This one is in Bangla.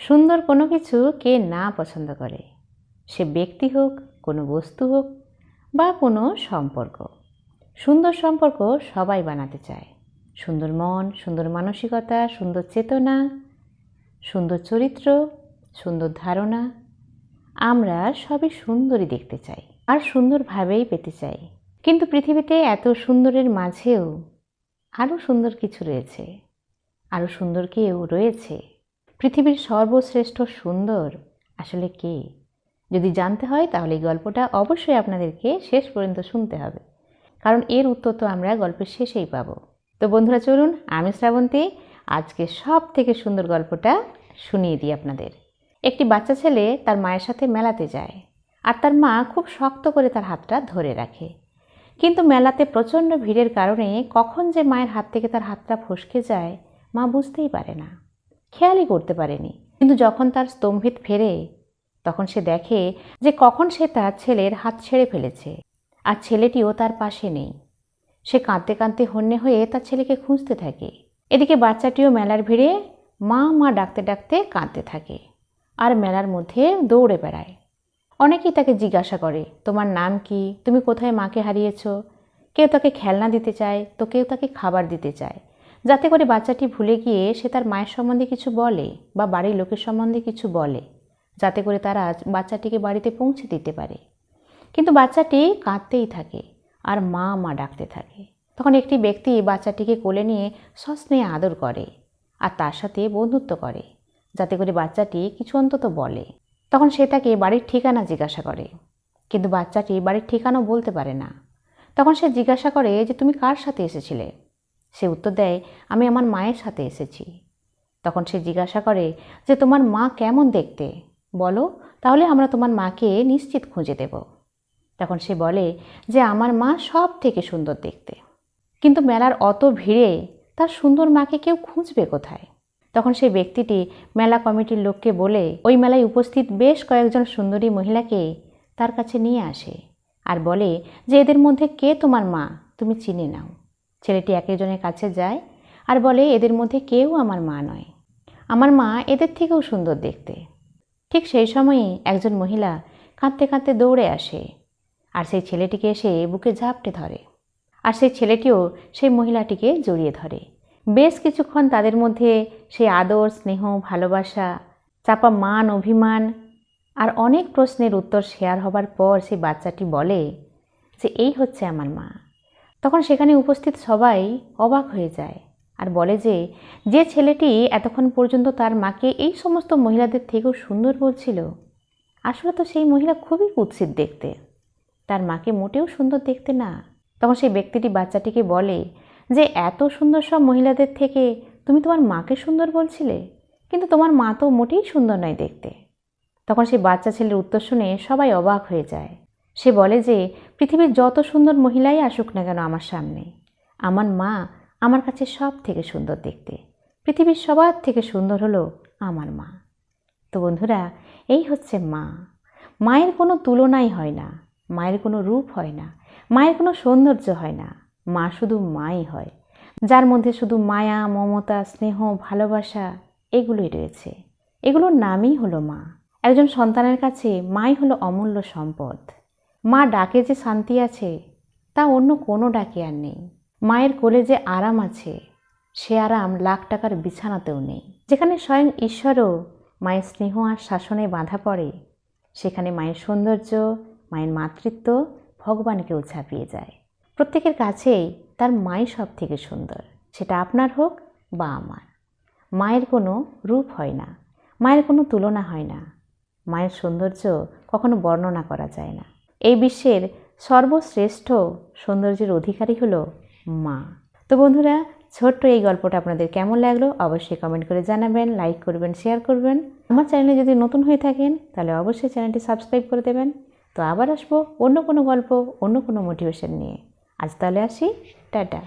সুন্দর কোনো কিছু কে না পছন্দ করে, সে ব্যক্তি হোক, কোনো বস্তু হোক বা কোনো সম্পর্ক। সুন্দর সম্পর্ক সবাই বানাতে চায়। সুন্দর মন, সুন্দর মানসিকতা, সুন্দর চেতনা, সুন্দর চরিত্র, সুন্দর ধারণা, আমরা সবই সুন্দরই দেখতে চাই আর সুন্দরভাবেই পেতে চাই। কিন্তু পৃথিবীতে এত সুন্দরের মাঝেও আরও সুন্দর কিছু রয়েছে, আরও সুন্দর কেউ রয়েছে। পৃথিবীর সর্বশ্রেষ্ঠ সুন্দর আসলে কে? যদি জানতে হয় তাহলে এই গল্পটা অবশ্যই আপনাদেরকে শেষ পর্যন্ত শুনতে হবে, কারণ এর উত্তর তো আমরা গল্পের শেষেই পাবো। তো বন্ধুরা চলুন, আমি শ্রাবন্তী আজকে সব থেকে সুন্দর গল্পটা শুনিয়ে দিই আপনাদের। একটি বাচ্চা ছেলে তার মায়ের সাথে মেলাতে যায়, আর তার মা খুব শক্ত করে তার হাতটা ধরে রাখে। কিন্তু মেলাতে প্রচণ্ড ভিড়ের কারণে কখন যে মায়ের হাত থেকে তার হাতটা ফসকে যায় মা বুঝতেই পারে না, খেয়ালই করতে পারেনি। কিন্তু যখন তার স্তম্ভিত ফেরে তখন সে দেখে যে কখন সে তার ছেলের হাত ছেড়ে ফেলেছে, আর ছেলেটিও তার পাশে নেই। সে কাঁদতে কাঁদতে হন্যে হয়ে তার ছেলেকে খুঁজতে থাকে। এদিকে বাচ্চাটিও মেলার ভিড়ে মা মা ডাকতে ডাকতে কাঁদতে থাকে আর মেলার মধ্যে দৌড়ে বেড়ায়। অনেকেই তাকে জিজ্ঞাসা করে, তোমার নাম কি, তুমি কোথায় মাকে হারিয়েছ? কেউ তাকে খেলনা দিতে চায়, তো কেউ তাকে খাবার দিতে চায়, যাতে করে বাচ্চাটি ভুলে গিয়ে সে তার মায়ের সম্বন্ধে কিছু বলে বা বাড়ির লোকের সম্বন্ধে কিছু বলে, যাতে করে তারা বাচ্চাটিকে বাড়িতে পৌঁছে দিতে পারে। কিন্তু বাচ্চাটি কাঁদতেই থাকে আর মা মা ডাকতে থাকে। তখন একটি ব্যক্তি বাচ্চাটিকে কোলে নিয়ে সস্নেহে আদর করে আর তার সাথে বন্ধুত্ব করে, যাতে করে বাচ্চাটি কিছু অন্তত বলে। তখন সে তাকে বাড়ির ঠিকানা জিজ্ঞাসা করে, কিন্তু বাচ্চাটি বাড়ির ঠিকানাও বলতে পারে না। তখন সে জিজ্ঞাসা করে যে তুমি কার সাথে এসেছিলে? সে উত্তর দেয়, আমি আমার মায়ের সাথে এসেছি। তখন সে জিজ্ঞাসা করে যে তোমার মা কেমন দেখতে, বলো, তাহলে আমরা তোমার মাকে নিশ্চিত খুঁজে দেব। তখন সে বলে যে আমার মা সব থেকে সুন্দর দেখতে। কিন্তু মেলার অত ভিড়ে তার সুন্দর মাকে কেউ খুঁজবে কোথায়? তখন সেই ব্যক্তিটি মেলা কমিটির লোককে বলে ওই মেলায় উপস্থিত বেশ কয়েকজন সুন্দরী মহিলাকে তার কাছে নিয়ে আসে আর বলে যে এদের মধ্যে কে তোমার মা, তুমি চিনে নাও। ছেলেটি এক একজনের কাছে যায় আর বলে এদের মধ্যে কেউ আমার মা নয়, আমার মা এদের থেকেও সুন্দর দেখতে। ঠিক সেই সময়ই একজন মহিলা কাঁদতে কাঁদতে দৌড়ে আসে আর সেই ছেলেটিকে এসে বুকে ঝাপটে ধরে, আর সেই ছেলেটিও সেই মহিলাটিকে জড়িয়ে ধরে। বেশ কিছুক্ষণ তাদের মধ্যে সেই আদর, স্নেহ, ভালোবাসা, চাপা মান, অভিমান আর অনেক প্রশ্নের উত্তর শেয়ার হবার পর সেই বাচ্চাটি বলে যে এই হচ্ছে আমার মা। তখন সেখানে উপস্থিত সবাই অবাক হয়ে যায় আর বলে যে যে ছেলেটি এতক্ষণ পর্যন্ত তার মাকে এই সমস্ত মহিলাদের থেকেও সুন্দর বলছিল, আসলে তো সেই মহিলা খুবই কুৎসিত দেখতে, তার মাকে মোটেও সুন্দর দেখতে না। তখন সেই ব্যক্তিটি বাচ্চাটিকে বলে যে এত সুন্দর সব মহিলাদের থেকে তুমি তোমার মাকে সুন্দর বলছিলে, কিন্তু তোমার মা তো মোটেই সুন্দর নয় দেখতে। তখন সেই বাচ্চা ছেলের উত্তর শুনে সবাই অবাক হয়ে যায়। সে বলে যে পৃথিবীর যত সুন্দর মহিলাই আসুক না কেন আমার সামনে, আমার মা আমার কাছে সব থেকে সুন্দর দেখতে। পৃথিবীর সবার থেকে সুন্দর হলো আমার মা। তো বন্ধুরা, এই হচ্ছে মা। মায়ের কোনো তুলনাই হয় না, মায়ের কোনো রূপ হয় না, মায়ের কোনো সৌন্দর্য হয় না। মা শুধু মাই হয়, যার মধ্যে শুধু মায়া, মমতা, স্নেহ, ভালোবাসা এগুলোই রয়েছে। এগুলোর নামই হলো মা। একজন সন্তানের কাছে মাই হলো অমূল্য সম্পদ। মা ডাকে যে শান্তি আছে তা অন্য কোনো ডাকে আর নেই। মায়ের কোলে যে আরাম আছে সে আরাম লাখ টাকার বিছানাতেও নেই। যেখানে স্বয়ং ঈশ্বরও মায়ের স্নেহ আর শাসনে বাঁধা পড়ে, সেখানে মায়ের সৌন্দর্য, মায়ের মাতৃত্ব ভগবানকেও ছাপিয়ে যায়। প্রত্যেকের কাছেই তার মাই সব থেকে সুন্দর, সেটা আপনার হোক বা আমার। মায়ের কোনো রূপ হয় না, মায়ের কোনো তুলনা হয় না, মায়ের সৌন্দর্য কখনো বর্ণনা করা যায় না। এই বিশ্বের সর্বশ্রেষ্ঠ সৌন্দর্যের অধিকারী হলো মা। তো বন্ধুরা, ছোট্ট এই গল্পটা আপনাদের কেমন লাগলো অবশ্যই কমেন্ট করে জানাবেন, লাইক করবেন, শেয়ার করবেন। আমার চ্যানেলে যদি নতুন হয়ে থাকেন তাহলে অবশ্যই চ্যানেলটি সাবস্ক্রাইব করে দেবেন। তো আবার আসবো অন্য কোনো গল্প, অন্য কোনো মোটিভেশন নিয়ে। আজ তাহলে আসি, টাটা।